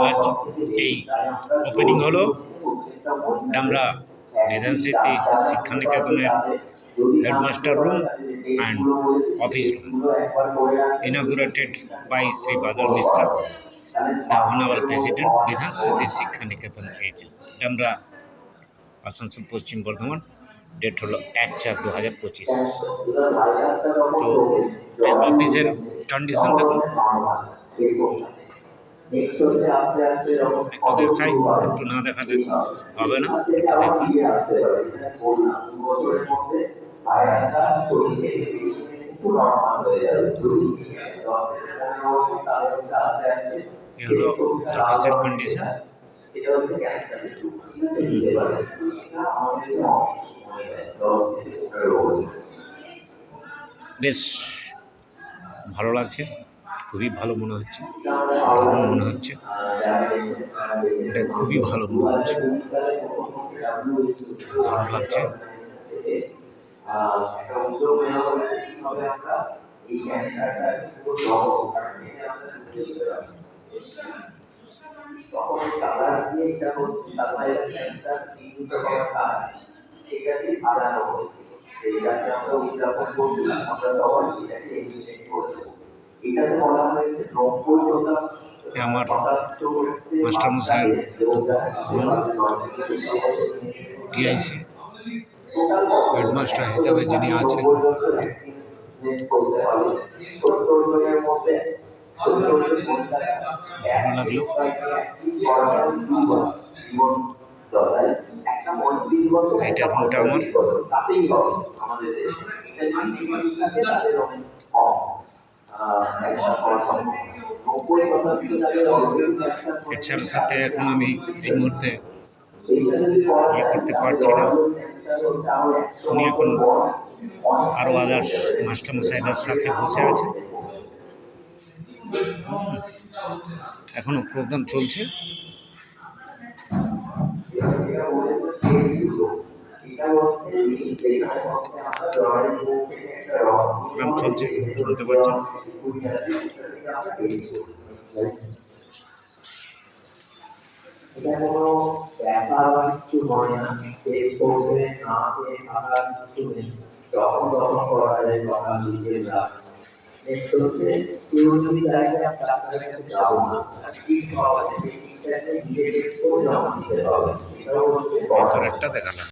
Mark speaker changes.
Speaker 1: আজ এই ওপেনিং হলো ডামরা মেধাস্মৃতি শিক্ষানিকেতনের headmaster room and office room, inaugurated by Sri Badal Misra, the Honorable President, Medhasmriti Shikshaniketan HS Damra, Asansol, Paschim Bardhaman. Date হলো 1/4/2025। তো অফিসের কন্ডিশন দেখুন, একটু দেখাই, একটু না দেখালে হবে না, একটু দেখুন। এ হলো অফিসের কন্ডিশন। বেশ ভালো লাগছে, খুবই ভালো মনে হচ্ছে, দারুণ মনে হচ্ছে, এটা খুবই ভালো মনে হচ্ছে, ভালো লাগছে। আমার মাস্টারমশাই টিআইসি হেডমাস্টার হিসাবে যিনি আছেন, ভালো লাগলো। এইটা রুমটা আমার। এছাড়ার সাথে এখন আমি এই মুহূর্তে ইয়ে করতে পারছি না। উনি এখন আরও আদার্স মাস্টারমশাইদের সাথে বসে আছে, এখনো প্রোগ্রাম চলছে। প্রোগ্রাম চলছে, শুনতে পাচ্ছেন। একটা দেখালাম।